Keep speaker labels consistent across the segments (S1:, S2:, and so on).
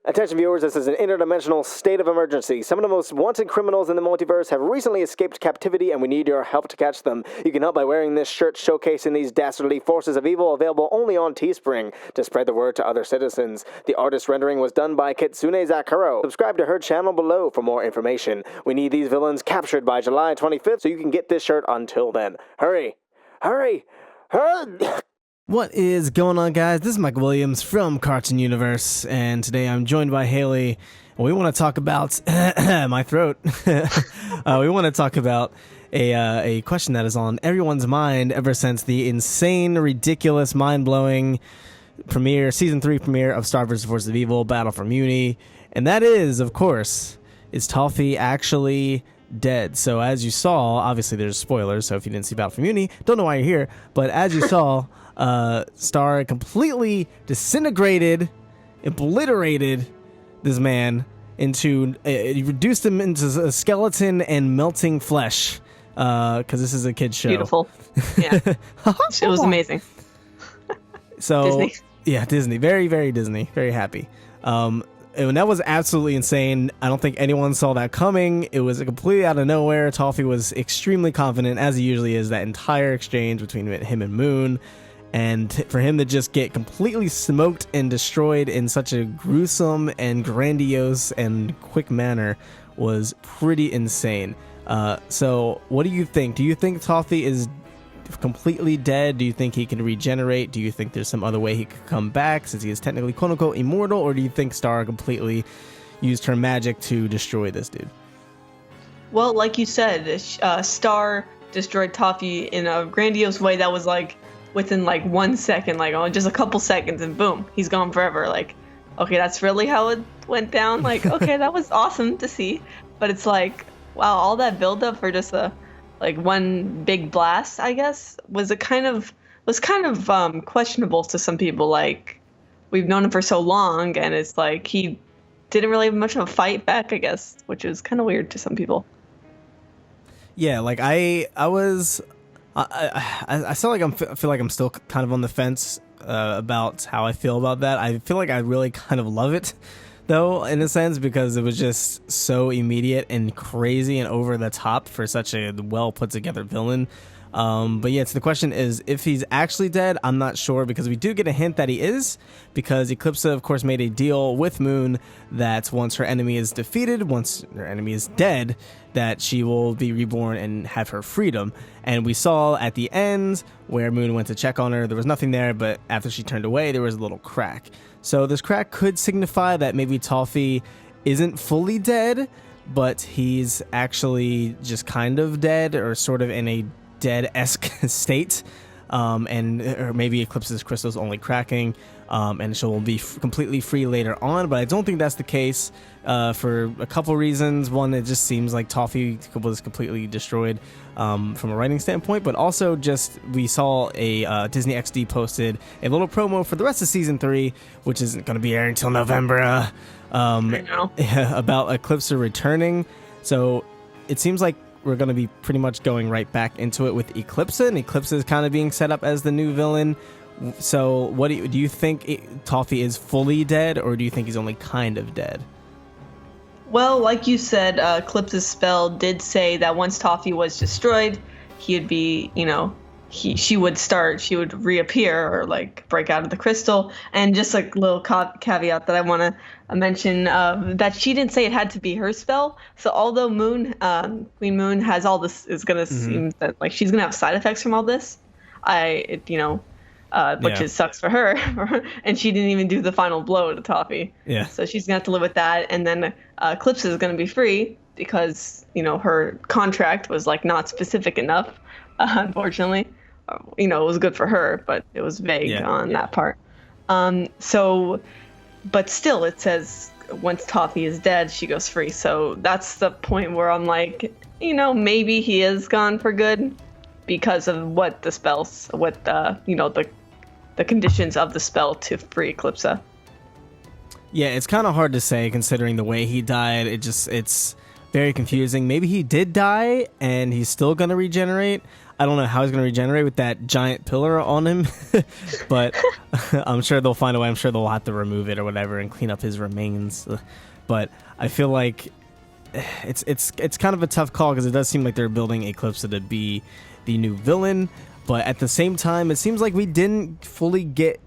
S1: Attention viewers, this is an interdimensional state of emergency. Some of the most wanted criminals in the multiverse have recently escaped captivity and we need your help to catch them. You can help by wearing this shirt showcasing these dastardly forces of evil, available only on Teespring, to spread the word to other citizens. The artist rendering was done by Kitsune Zakuro. Subscribe to her channel below for more information. We need these villains captured by July 25th so you can get this shirt until then. Hurry! Hurry! Hurry!
S2: What is going on, guys? This is Mike Williams from Cartoon Universe, and today I'm joined by Hailey. We want to talk about my throat. We want to talk about a question that is on everyone's mind ever since the insane, ridiculous, mind-blowing season 3 premiere of Star vs. Forces of Evil: Battle for Mewni, and that is, of course, is Toffee actually dead? So as you saw, obviously there's spoilers, so if you didn't see Battle for Mewni, don't know why you're here, but as you saw, Star completely disintegrated, obliterated this man into, reduced him into a skeleton and melting flesh, because this is a kid's show.
S3: Beautiful. Yeah. It was amazing.
S2: So,
S3: Disney.
S2: Yeah, Disney. Very, very Disney. Very happy. And that was absolutely insane. I don't think anyone saw that coming. It was completely out of nowhere. Toffee was extremely confident, as he usually is, that entire exchange between him and Moon. And for him to just get completely smoked and destroyed in such a gruesome and grandiose and quick manner was pretty insane. So what do you think? Do you think Toffee is completely dead? Do you think he can regenerate? Do you think there's some other way he could come back since he is technically quote-unquote immortal? Or do you think Star completely used her magic to destroy this dude?
S3: Well, like you said, Star destroyed Toffee in a grandiose way that was like within like 1 second, like just a couple seconds, and boom, he's gone forever. Like, okay, that's really how it went down. Like, okay, that was awesome to see, but it's like, wow, all that buildup for just one big blast, I guess, was kind of questionable to some people. Like, we've known him for so long, and it's like he didn't really have much of a fight back, I guess, which is kind of weird to some people.
S2: Yeah, like I feel like I'm still kind of on the fence about how I feel about that. I feel like I really kind of love it, though, in a sense, because it was just so immediate and crazy and over the top for such a well put together villain. But yeah, so the question is, if he's actually dead, I'm not sure, because we do get a hint that he is, because Eclipsa, of course, made a deal with Moon that once her enemy is defeated, once her enemy is dead, that she will be reborn and have her freedom. And we saw at the end where Moon went to check on her, there was nothing there, but after she turned away, there was a little crack. So this crack could signify that maybe Toffee isn't fully dead, but he's actually just kind of dead, or sort of in a dead-esque state, or maybe Eclipsa's crystal's only cracking, and she'll be completely free later on. But I don't think that's the case, for a couple reasons. One, it just seems like Toffee was completely destroyed from a writing standpoint, but also just we saw a Disney XD posted a little promo for the rest of season 3, which isn't going to be airing until November, about Eclipsa returning. So it seems like we're going to be pretty much going right back into it with Eclipsa, and Eclipsa is kind of being set up as the new villain. So what do you think Toffee is fully dead, or do you think he's only kind of dead?
S3: Well, like you said, Eclipsa's spell did say that once Toffee was destroyed, he'd be, she would reappear or like break out of the crystal. And just like a little caveat that I want to mention, that she didn't say it had to be her spell. So although Queen Moon has all this, is going to seem that like she's going to have side effects from all this. Which sucks for her, and she didn't even do the final blow to Toffee. Yeah. So she's gonna have to live with that, and then Eclipsa is gonna be free because her contract was like not specific enough. Unfortunately, it was good for her, but it was vague on that part. But still, it says once Toffee is dead, she goes free. So that's the point where I'm like, maybe he is gone for good, because of what the spells, the conditions of the spell to free Eclipsa.
S2: Yeah, it's kind of hard to say considering the way he died. It's very confusing. Maybe he did die and he's still going to regenerate. I don't know how he's going to regenerate with that giant pillar on him, but I'm sure they'll find a way. I'm sure they'll have to remove it or whatever and clean up his remains. But I feel like it's kind of a tough call because it does seem like they're building Eclipsa to be the new villain, but at the same time, it seems like we didn't fully get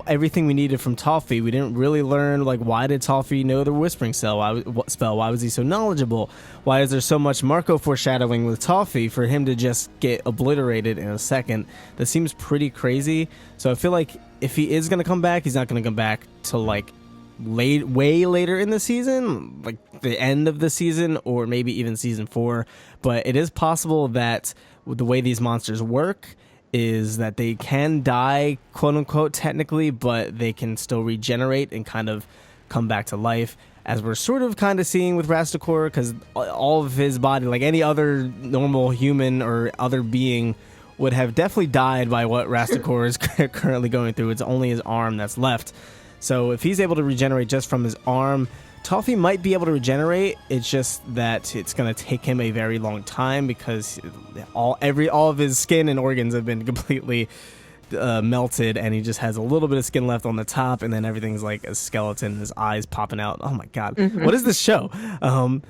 S2: everything we needed from Toffee. We didn't really learn, like, why did Toffee know the Whispering Spell? Why was he so knowledgeable? Why is there so much Marco foreshadowing with Toffee for him to just get obliterated in a second? That seems pretty crazy. So I feel like if he is going to come back, he's not going to come back till, like, way later in the season, like the end of the season, or maybe even season 4. But it is possible that the way these monsters work is that they can die, quote unquote, technically, but they can still regenerate and kind of come back to life, as we're sort of kind of seeing with Rastakor, because all of his body, like any other normal human or other being, would have definitely died by what Rastakor is currently going through. It's only his arm that's left. So if he's able to regenerate just from his arm, Toffee might be able to regenerate. It's just that it's going to take him a very long time because all of his skin and organs have been completely melted, and he just has a little bit of skin left on the top, and then everything's like a skeleton, his eyes popping out. Oh my god, What is this show? Now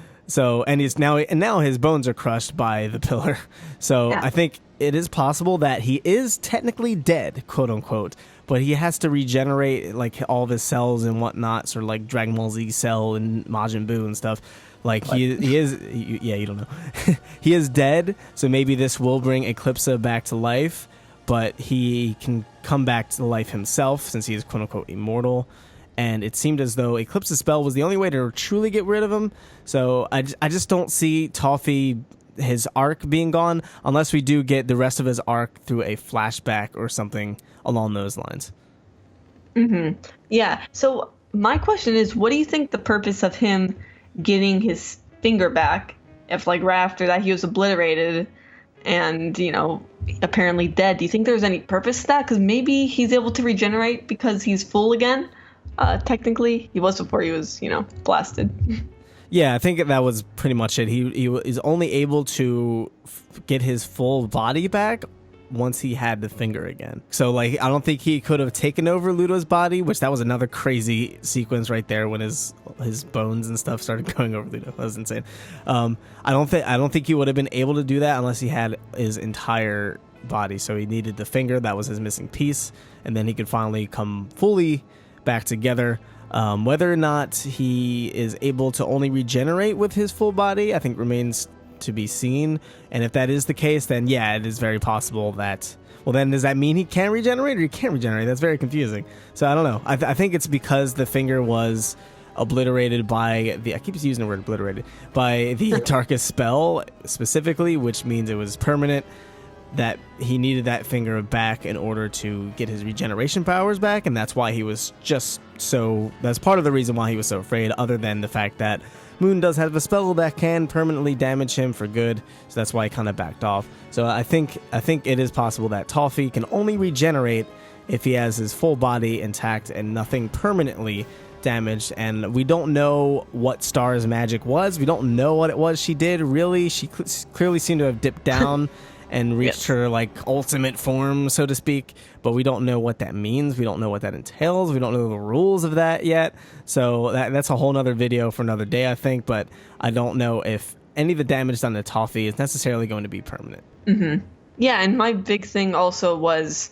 S2: his bones are crushed by the pillar. So yeah. I think it is possible that he is technically dead, quote unquote, but he has to regenerate like all of his cells and whatnot, sort of like Dragon Ball Z Cell and Majin Buu and stuff. Like he is, yeah, you don't know. He is dead, so maybe this will bring Eclipsa back to life, but he can come back to life himself since he is quote unquote immortal. And it seemed as though Eclipsa's spell was the only way to truly get rid of him. So I just don't see Toffee, his arc being gone, unless we do get the rest of his arc through a flashback or something along those lines.
S3: Yeah. So my question is, what do you think the purpose of him getting his finger back, if like right after that he was obliterated and, you know, apparently dead? Do you think there's any purpose to that? Because maybe he's able to regenerate because he's full again. Technically, he was before he was, you know, blasted.
S2: Yeah, I think that was pretty much it. He is only able to get his full body back once he had the finger again. So, like, I don't think he could have taken over Ludo's body, which that was another crazy sequence right there when his bones and stuff started going over Ludo. That was insane. I don't think he would have been able to do that unless he had his entire body. So he needed the finger. That was his missing piece, and then he could finally come fully back together. Whether or not he is able to only regenerate with his full body, I think remains to be seen. And if that is the case, then yeah, it is very possible that, well, then does that mean he can regenerate or he can't regenerate? That's very confusing. So I don't know. I think it's because the finger was obliterated by I keep using the word obliterated, by the darkest spell specifically, which means it was permanent, that he needed that finger back in order to get his regeneration powers back, and that's why he was just so, that's part of the reason why he was so afraid, other than the fact that Moon does have a spell that can permanently damage him for good, so that's why he kind of backed off. So I think it is possible that Toffee can only regenerate if he has his full body intact and nothing permanently damaged. And we don't know what Star's magic was. We don't know what it was she did, really. She clearly seemed to have dipped down and reached her like ultimate form, so to speak, but we don't know what that means. We don't know what that entails. We don't know the rules of that yet. So that's a whole nother video for another day, I think, but I don't know if any of the damage done to Toffee is necessarily going to be permanent.
S3: Yeah, and my big thing also was,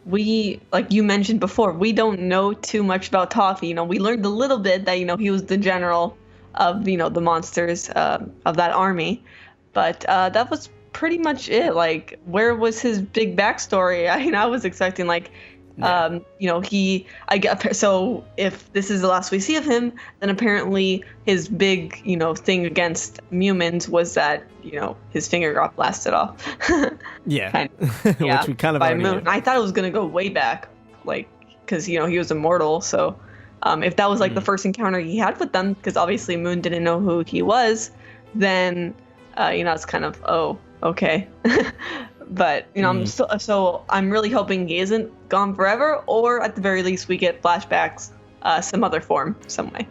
S3: we, like you mentioned before, we don't know too much about Toffee. You know, we learned a little bit that, you know, he was the general of, you know, the monsters of that army, but that was pretty much it. Like, where was his big backstory? I was expecting, like, you know, so if this is the last we see of him, then apparently his big, you know, thing against humans was that, you know, his finger got blasted off.
S2: Yeah.
S3: Yeah,
S2: which we kind of
S3: by Moon. I thought it was gonna go way back, like, because, you know, he was immortal. So if that was like the first encounter he had with them, because obviously Moon didn't know who he was, then you know, it's kind of, oh, okay. But, you know, so I'm really hoping he isn't gone forever, or at the very least we get flashbacks some other form, some way.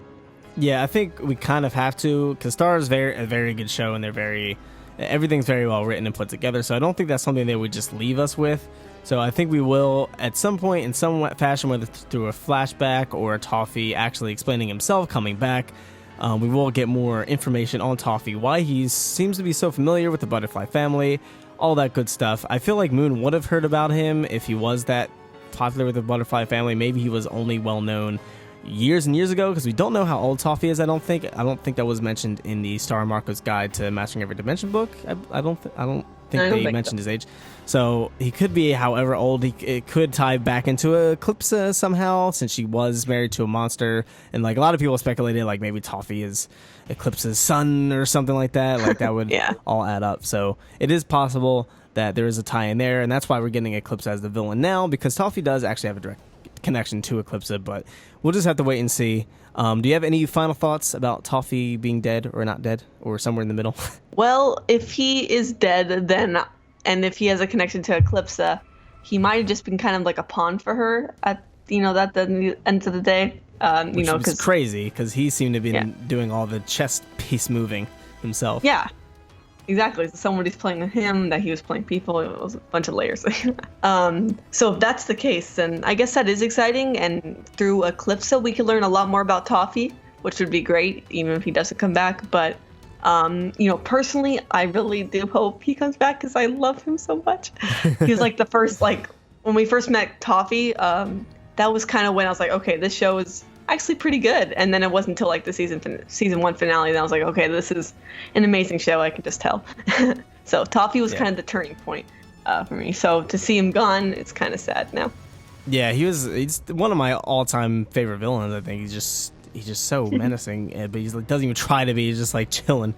S2: Yeah, I think we kind of have to, because Star is a very good show, and they're very Everything's very well written and put together, so I don't think that's something they would just leave us with. So I think we will, at some point, in some fashion, whether through a flashback or a Toffee actually explaining himself coming back, we will get more information on Toffee, why he seems to be so familiar with the butterfly family, all that good stuff. I feel like Moon would have heard about him if he was that popular with the butterfly family. Maybe he was only well known years and years ago, because we don't know how old Toffee is. I don't think that was mentioned in the Star Marco's Guide to Mastering Every Dimension book. I don't think they mentioned his age. So he could be however old. It could tie back into Eclipsa somehow, since she was married to a monster. And like a lot of people speculated, like maybe Toffee is Eclipsa's son or something like that. Like that would all add up. So it is possible that there is a tie in there, and that's why we're getting Eclipsa as the villain now, because Toffee does actually have a direct connection to Eclipsa, but we'll just have to wait and see. Do you have any final thoughts about Toffee being dead or not dead, or somewhere in the middle?
S3: Well, if he is dead, then, and if he has a connection to Eclipsa, he might have just been kind of like a pawn for her at the end of the day.
S2: Which is crazy, because he seemed to be doing all the chess piece moving himself.
S3: Yeah. Exactly. So somebody's playing him, that he was playing people. It was a bunch of layers. So if that's the case, then I guess that is exciting. And through Eclipsa, we can learn a lot more about Toffee, which would be great, even if he doesn't come back. But, personally, I really do hope he comes back, because I love him so much. He was like the first, when we first met Toffee, that was kind of when I was like, okay, this show is actually pretty good. And then it wasn't until like the season 1 finale that I was like, okay, this is an amazing show. I can just tell. So Toffee was kind of the turning point for me. So to see him gone, it's kind of sad now.
S2: Yeah, he's one of my all-time favorite villains. I think he's just so menacing, but he doesn't even try to be. He's just like chilling.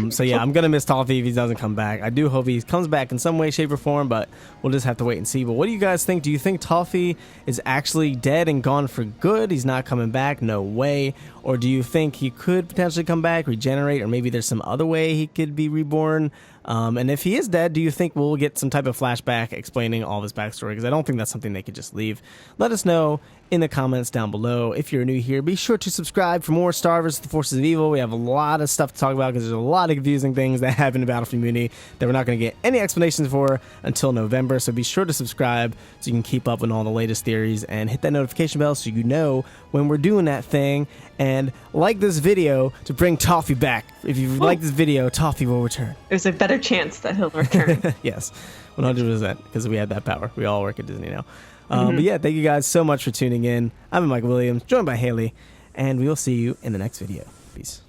S2: So yeah, I'm gonna miss Toffee if he doesn't come back. I do hope he comes back in some way, shape, or form, but we'll just have to wait and see. But what do you guys think? Do you think Toffee is actually dead and gone for good? He's not coming back? No way. Or do you think he could potentially come back, regenerate, or maybe there's some other way he could be reborn? And if he is dead, do you think we'll get some type of flashback explaining all of his backstory? Because I don't think that's something they could just leave. Let us know in the comments down below. If you're new here, be sure to subscribe for more Star vs. the Forces of Evil. We have a lot of stuff to talk about, because there's a lot of confusing things that happen in Battlefield Mewni that we're not going to get any explanations for until November. So be sure to subscribe so you can keep up on all the latest theories, and hit that notification bell so you know when we're doing that thing. And like this video to bring Toffee back. If you like this video, Toffee will return.
S3: There's a better chance that he'll return.
S2: Yes, 100%, because we have that power. We all work at Disney now. But yeah, thank you guys so much for tuning in. I'm MYKAL Williams, joined by Hailey, and we will see you in the next video. Peace.